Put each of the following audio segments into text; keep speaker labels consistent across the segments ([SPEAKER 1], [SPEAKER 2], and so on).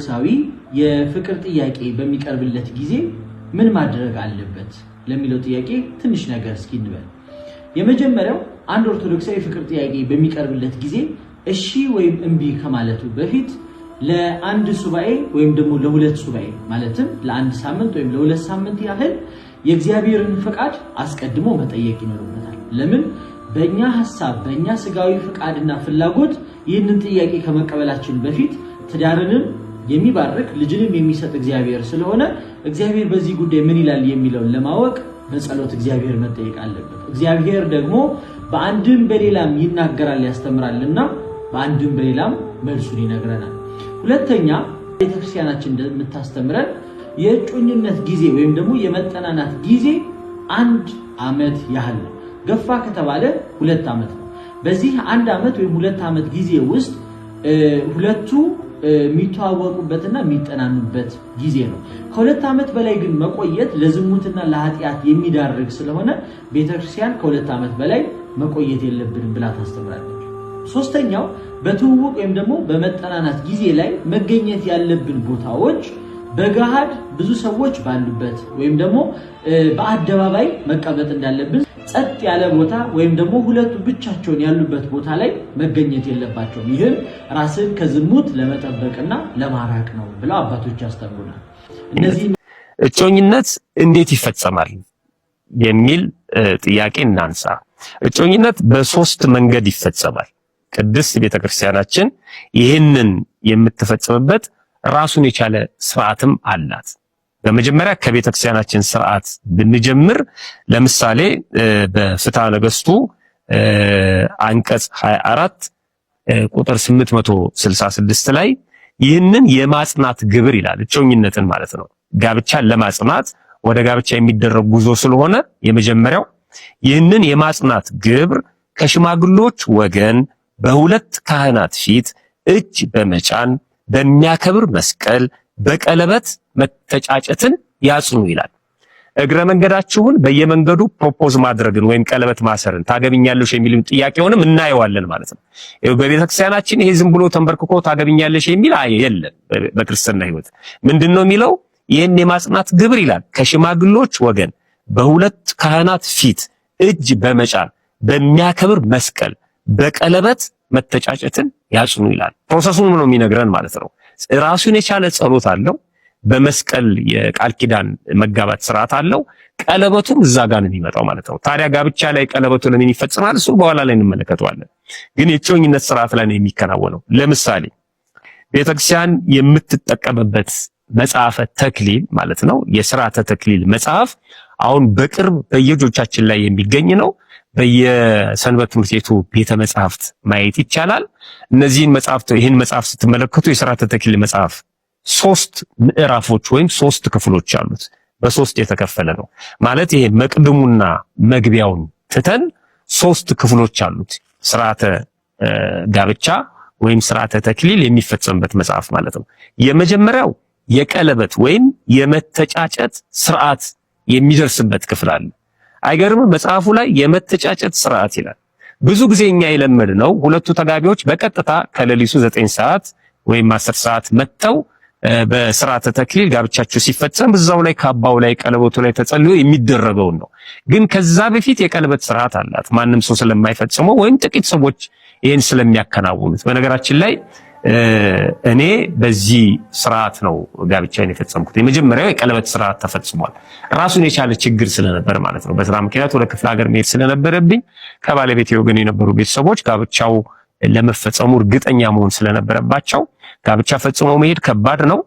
[SPEAKER 1] ሳዊ የፍቅር ጥያቄ በሚቀርብለት ጊዜ ምን ማድረግ አለበት ለሚለው ጥያቄ ትንሽ ነገር እስኪ እንበል። የመጀመሪያው አንድ ኦርቶዶክሳዊ ፍቅር ጥያቄ በሚቀርብለት ጊዜ እሺ ወይም እምቢ ከማለቱ በፊት ለአንድ ሱባኤ ወይም ደግሞ ለሁለት ሱባኤ ማለትም ለአንድ ሳምንት ወይም ለሁለት ሳምንት ያህል የእግዚአብሔርን ፍቃድ አስቀድሞ መጠየቅ ይኖርበታል። ለምን? በእኛ ሐሳብ በእኛ ስጋዊ ፍቃድና ፍላጎት ይህንን ጥያቄ ከመቀበላችን በፊት ትዳርንም የሚባርክ ልጅንም የሚሰጥ እግዚአብሔር ስለሆነ እግዚአብሔር በዚህ ጉዳይ ምን ይላል የሚለውን ለማወቅ በጸሎት እግዚአብሔር መጠየቅ አለበት። እግዚአብሔር ደግሞ በአንድም በሌላም ይናገራል ያስተምራልና በአንድም በሌላም መልሱን ይነግረናል። ሁለተኛ ቤተክርስቲያናችን እንደምታስተምረን የእጮኝነት ጊዜ ወይም ደግሞ የመጠናናት ጊዜ 1 ዓመት ያህል ነው። ገፋ ከተባለ 2 ዓመት ነው። በዚህ 1 ዓመት ወይም 2 ዓመት ጊዜ ውስጥ ሁለቱ የሚተዋወቁበትና የሚጠናኑበት ጊዜ ነው። ከ2 ዓመት በላይ ግን መቆየት ለዝሙትና ለኃጢአት የሚዳርግ ስለሆነ ቤተክርስቲያን ከ2 ዓመት በላይ መቆየት የለብንም ብላ ታስተምራለች። ሶስተኛው በትውውቅ ወይም ደግሞ በመጠናናት ጊዜ ላይ መገኘት ያለብን ቦታዎች በገሃድ ብዙ ሰዎች ባሉበት ወይም ደግሞ በአደባባይ መቀመጥ እንዳለብን፣ ጸጥ ያለ ቦታ ወይም ደግሞ ሁለቱ ብቻቸውን ያሉበት ቦታ ላይ መገኘት የለባቸውም። ይህም ራስን ከዝሙት ለመጠበቅና ለማራቅ ነው ብለው አባቶች ያስተምሩናል። እነዚህ
[SPEAKER 2] እጮኝነት እንዴት ይፈጸማል የሚል ጥያቄ እናንሳ። እጮኝነት በ3 መንገድ ይፈጸማል። ቅድስት ቤተክርስቲያናችን ይህንን የምትፈጽምበት ራሱን የቻለ ስርዓትም አላት። በመጀመሪያ ከቤተክርስቲያናችን ስርዓት ብንጀምር ለምሳሌ በፍትሐ ነገሥቱ አንቀጽ 24 ቁጥር 866 ላይ ይህንን የማጽናት ግብር ይላል። እጮኝነትን ማለት ነው። ጋብቻን ለማጽናት ወደ ጋብቻ የሚደረግ ጉዞ ስለሆነ የመጀመሪያው ይህንን የማጽናት ግብር ከሽማግሎች ወገን በሁለት ካህናት ፊት እጅ በመጫን በሚያከብር መስቀል በቀለበት መተጫጨትን ያጽኑ ይላል። እግረ መንገዳችሁን በየመንገዱ ፕሮፖዝ ማድረግን ወይም ቀለበት ማሰርን ታገቢኛለሽ የሚልን ጥያቄውንም እናየዋለን ማለት ነው። በቤተክርስቲያናችን ይሄ ዝም ብሎ ተንበርክኮ ታገቢኛለሽ የሚል የለም። በክርስትና ሕይወት ምንድነው የሚለው? ይህን የማጽናት ግብር ይላል ከሽማግሎች ወገን በሁለት ካህናት ፊት እጅ በመጫን በሚያከብር መስቀል በቀለበት መተጫጨትን ያጽኑ ይላል። ፕሮሰሱን ነው የሚነግረን ማለት ነው። ራሱን የቻለ ጸሎት አለው። በመስቀል የቃል ኪዳን መጋባት ስርዓት አለው። ቀለበቱም እዛ ጋር ነው የሚመጣው ማለት ነው። ታዲያ ጋብቻ ላይ ቀለበቱ ለምን ይፈጽማል? እሱ በኋላ ላይ እንመለከተዋለን። ግን የእጮኝነት ስርዓት ላይ ነው የሚከናወነው። ለምሳሌ ቤተክርስቲያን የምትጠቀምበት መጽሐፈ ተክሊል ማለት ነው፣ የሥርዓተ ተክሊል መጽሐፍ አሁን በቅርብ በየጆቻችን ላይ የሚገኝ ነው። በየሰንበት ትምህርት ቤቱ ቤተ መጻሕፍት ማየት ይቻላል። እነዚህን መጽሐፍት ይህን መጽሐፍ ስትመለከቱ የሥርዓተ ተክሊል መጽሐፍ 3 ምዕራፎች ወይም 3 ክፍሎች አሉት። በ3 የተከፈለ ነው ማለት ይሄ መቅድሙና መግቢያውን ትተን 3 ክፍሎች አሉት። ሥርዓተ ጋብቻ ወይም ሥርዓተ ተክሊል የሚፈጸምበት መጽሐፍ ማለት ነው። የመጀመሪያው የቀለበት ወይም የመተጫጨት ስርዓት የሚደርስበት ክፍል አለ። አይገርምም? መጽሐፉ ላይ የመተጫጨት ስርዓት ይላል። ብዙ ጊዜ እኛ የለመድነው ሁለቱ ተጋቢዎች በቀጥታ ከሌሊቱ 9 ሰዓት ወይም 10 ሰዓት መጥተው በሥርዓተ ተክሊል ጋብቻቸው ሲፈጸም እዛው ላይ ካባው ላይ ቀለበቱ ላይ ተጸልዮ የሚደረገው ነው። ግን ከዛ በፊት የቀለበት ስርዓት አላት። ማንም ሰው ስለማይፈጽመው ወይም ጥቂት ሰዎች ይሄን ስለሚያከናውኑት። በነገራችን ላይ እኔ በዚህ ስርዓት ነው ጋብቻዬን የፈጸምኩት። የመጀመሪያው የቀለበት ስርዓት ተፈጽሟል። ራሱን የቻለ ችግር ስለነበር ማለት ነው። በስራ ምክንያት ወደ ክፍለ ሀገር መሄድ ስለነበረብኝ ከባለቤቴ ወገን የነበሩ ቤተሰቦች ጋብቻው ለመፈጸሙ እርግጠኛ መሆን ስለነበረባቸው ጋብቻ ፈጽሞ መሄድ ከባድ ነው።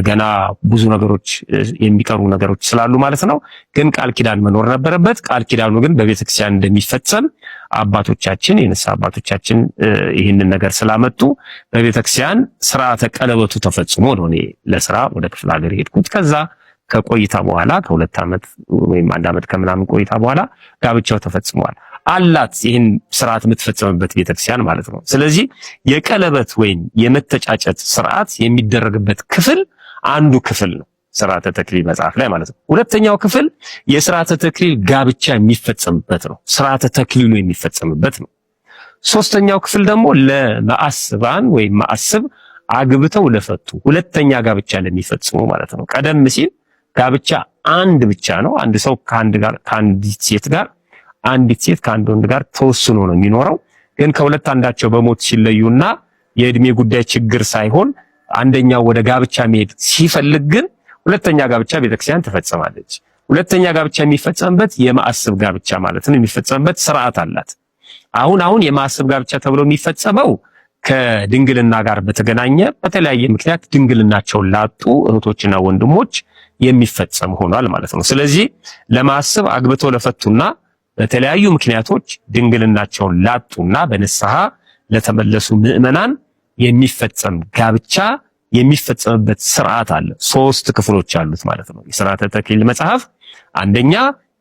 [SPEAKER 2] ገና ብዙ ነገሮች የሚቀሩ ነገሮች ስላሉ ማለት ነው። ግን ቃል ኪዳን መኖር ነበረበት። ቃል ኪዳኑ ግን በቤተክርስቲያን እንደሚፈጸም አባቶቻችን የንስሐ አባቶቻችን ይህንን ነገር ስላመጡ በቤተክርስቲያን ስርዓተ ቀለበቱ ተፈጽሞ ነው እኔ ለስራ ወደ ክፍለ ሀገር ሄድኩት። ከዛ ከቆይታ በኋላ ከ2 ዓመት ወይም 1 ዓመት ከምናምን ቆይታ በኋላ ጋብቻው ተፈጽሟል። አላት ይህን ስርዓት የምትፈጽምበት ቤተክርስቲያን ማለት ነው። ስለዚህ የቀለበት ወይም የመተጫጨት ስርዓት የሚደረግበት ክፍል አንዱ ክፍል ነው ሥርዓተ ተክሊል መጽሐፍ ላይ ማለት ነው። ሁለተኛው ክፍል የሥርዓተ ተክሊል ጋብቻ የሚፈጸምበት ነው። ሥርዓተ ተክሊሉ የሚፈጸምበት ነው። ሶስተኛው ክፍል ደግሞ ለማዕስባን ወይም ማዕስብ አግብተው ለፈቱ ሁለተኛ ጋብቻ ለሚፈጽሙ ማለት ነው። ቀደም ሲል ጋብቻ አንድ ብቻ ነው። አንድ ሰው ከአንዲት ሴት ጋር አንዲት ሴት ከአንድ ወንድ ጋር ተወስኖ ነው የሚኖረው። ግን ከሁለት አንዳቸው በሞት ሲለዩና የእድሜ ጉዳይ ችግር ሳይሆን አንደኛው ወደ ጋብቻ መሄድ ሲፈልግ ግን ሁለተኛ ጋብቻ ቤተክርስቲያን ትፈጽማለች። ሁለተኛ ጋብቻ የሚፈጸምበት የማዕስብ ጋብቻ ማለት ነው የሚፈጸምበት ስርዓት አላት። አሁን የማዕስብ ጋብቻ ተብሎ የሚፈጸመው ከድንግልና ጋር በተገናኘ በተለያየ ምክንያት ድንግልናቸውን ላጡ እህቶችና ወንድሞች የሚፈጸም ሆኗል ማለት ነው። ስለዚህ ለማዕስብ አግብተው ለፈቱና በተለያዩ ምክንያቶች ድንግልናቸውን ላጡና በንስሐ ለተመለሱ ምዕመናን የሚፈጸም ጋብቻ የሚፈጸምበት ስርዓት አለ። 3 ክፍሎች አሉት ማለት ነው የሥርዓተ ተክሊል መጽሐፍ። አንደኛ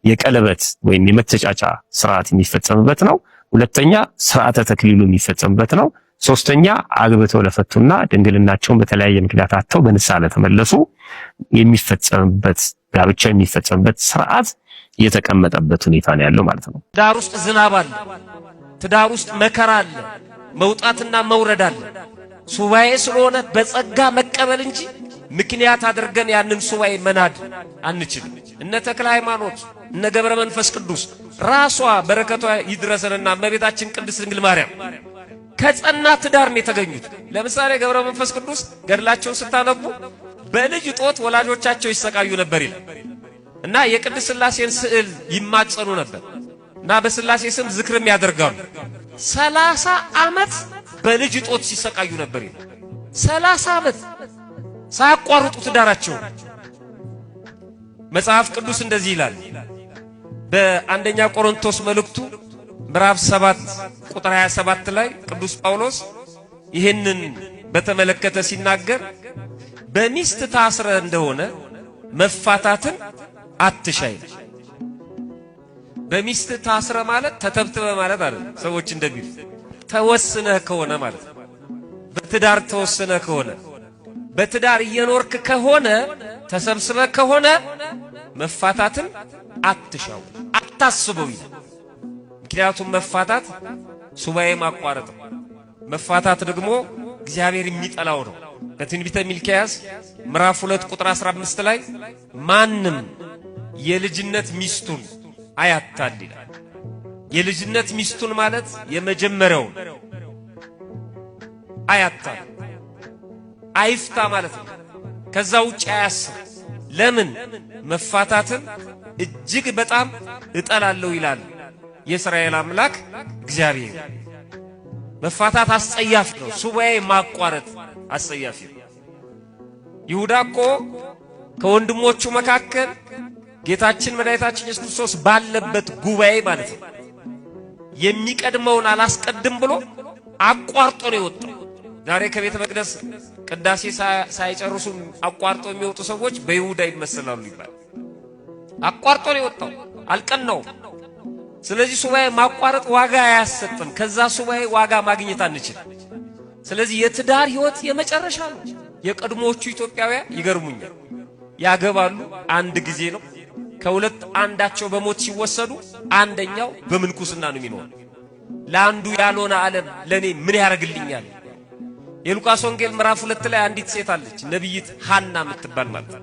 [SPEAKER 2] የቀለበት ወይም የመተጫጫ ስርዓት የሚፈጸምበት ነው። ሁለተኛ ስርዓተ ተክሊሉ የሚፈጸምበት ነው። ሶስተኛ አግብተው ለፈቱና ድንግልናቸውን በተለያየ ምክንያት አጥተው በንስሐ ለተመለሱ የሚፈጸምበት ጋብቻ የሚፈጸምበት ስርዓት የተቀመጠበት ሁኔታ ነው ያለው ማለት ነው።
[SPEAKER 3] ትዳር ውስጥ ዝናብ አለ፣ ትዳር ውስጥ መከራ አለ፣ መውጣትና መውረድ አለ። ሱባኤ ስለሆነ በጸጋ መቀበል እንጂ ምክንያት አድርገን ያንን ሱባኤ መናድ አንችልም። እነ ተክለ ሃይማኖት እነ ገብረ መንፈስ ቅዱስ ራሷ በረከቷ ይድረሰንና እመቤታችን ቅድስት ድንግል ማርያም ከጸና ትዳር ነው የተገኙት። ለምሳሌ ገብረ መንፈስ ቅዱስ ገድላቸውን ስታነቡ በልጅ ጦት ወላጆቻቸው ይሰቃዩ ነበር ይላል እና የቅድስት ሥላሴን ስዕል ይማጸኑ ነበር እና በሥላሴ ስም ዝክርም ያደርጋሉ። 30 ዓመት በልጅ ጦት ሲሰቃዩ ነበር ይላል። 30 ዓመት ሳያቋርጡ ትዳራቸው። መጽሐፍ ቅዱስ እንደዚህ ይላል በአንደኛ ቆሮንቶስ መልእክቱ ምዕራፍ 7 ቁጥር 27 ላይ ቅዱስ ጳውሎስ ይህንን በተመለከተ ሲናገር በሚስት ታስረ እንደሆነ መፋታትን አትሻይ። በሚስት ታስረ ማለት ተተብትበ ማለት አይደለም። ሰዎች እንደሚሉ ተወስነህ ከሆነ ማለት ነው። በትዳር ተወስነህ ከሆነ በትዳር እየኖርክ ከሆነ ተሰብስበ ከሆነ መፋታትን አትሻው አታስበው ይላል። ምክንያቱም መፋታት ሱባኤ ማቋረጥ ነው። መፋታት ደግሞ እግዚአብሔር የሚጠላው ነው። በትንቢተ ሚልክያስ ምዕራፍ 2 ቁጥር 15 ላይ ማንም የልጅነት ሚስቱን አያታል ይላል። የልጅነት ሚስቱን ማለት የመጀመሪያው አያታል አይፍታ ማለት ነው። ከዛ ውጭ አያስብ። ለምን? መፋታትን እጅግ በጣም እጠላለሁ ይላል የእስራኤል አምላክ እግዚአብሔር። መፋታት አስጸያፊ ነው። ሱባኤ ማቋረጥ አስጸያፊ ነው። ይሁዳ እኮ ከወንድሞቹ መካከል ጌታችን መድኃኒታችን ኢየሱስ ክርስቶስ ባለበት ጉባኤ ማለት ነው የሚቀድመውን አላስቀድም ብሎ አቋርጦ ነው የወጣው። ዛሬ ከቤተ መቅደስ ቅዳሴ ሳይጨርሱ አቋርጦ የሚወጡ ሰዎች በይሁዳ ይመስላሉ ይባላል። አቋርጦ ነው የወጣው፣ አልቀናውም። ስለዚህ ሱባኤ ማቋረጥ ዋጋ አያሰጥም። ከዛ ሱባኤ ዋጋ ማግኘት አንችል። ስለዚህ የትዳር ህይወት የመጨረሻ ነው። የቀድሞዎቹ ኢትዮጵያውያን ይገርሙኛል። ያገባሉ፣ አንድ ጊዜ ነው። ከሁለት አንዳቸው በሞት ሲወሰዱ አንደኛው በምንኩስና ነው የሚኖር። ለአንዱ ያልሆነ ዓለም ለኔ ምን ያደርግልኛል? የሉቃስ ወንጌል ምዕራፍ 2 ላይ አንዲት ሴት አለች፣ ነብይት ሐና የምትባል ማለት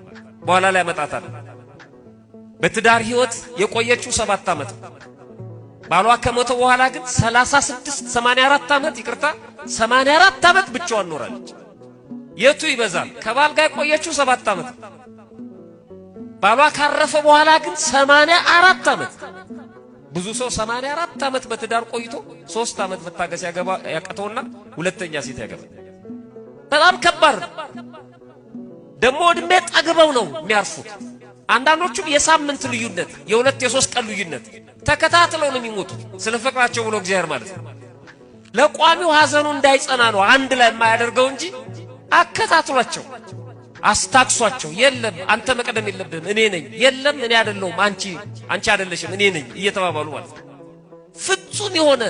[SPEAKER 3] በኋላ ላይ ያመጣታል። በትዳር ህይወት የቆየችው 7 ዓመት ባሏ ከሞተ በኋላ ግን 84 ዓመት 84 ዓመት ብቻዋን ኖራለች። የቱ ይበዛል? ከባል ጋር የቆየችው 7 ዓመት፣ ባሏ ካረፈ በኋላ ግን 84 ዓመት። ብዙ ሰው 84 ዓመት በትዳር ቆይቶ 3 ዓመት መታገስ ያቀተውና ሁለተኛ ሴት ያገባል። በጣም ከባድ ነው። ደግሞ እድሜ ጠግበው ነው የሚያርፉት። አንዳንዶቹም የሳምንት ልዩነት፣ የሁለት የሶስት ቀን ልዩነት ተከታትለው ነው የሚሞቱት። ስለ ፍቅራቸው ብሎ እግዚአብሔር ማለት ነው ለቋሚው ሐዘኑ እንዳይጸና ነው አንድ ላይ የማያደርገው እንጂ አከታትሏቸው አስታክሷቸው። የለም አንተ መቀደም የለብህም እኔ ነኝ፣ የለም እኔ አይደለሁም አንቺ አይደለሽም እኔ ነኝ እየተባባሉ ማለት ነው። ፍጹም የሆነ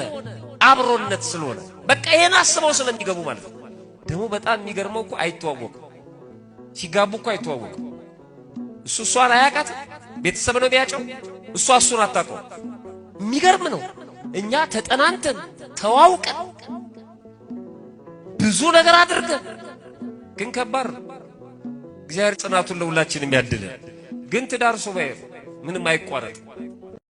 [SPEAKER 3] አብሮነት ስለሆነ በቃ ይሄን አስበው ስለሚገቡ ማለት ነው። ደግሞ በጣም የሚገርመው እኮ አይተዋወቁም። ሲጋቡ እኮ አይተዋወቁም። እሱ እሷን አያውቃትም፣ ቤተሰብ ነው የሚያጨው፣ እሷ እሱን አታውቀው። የሚገርም ነው። እኛ ተጠናንተን ተዋውቀን ብዙ ነገር አድርገን ግን ከባድ እግዚአብሔር ጽናቱን ለሁላችንም ያድለን። ግን ትዳር ሱባኤ ምንም አይቋረጥ።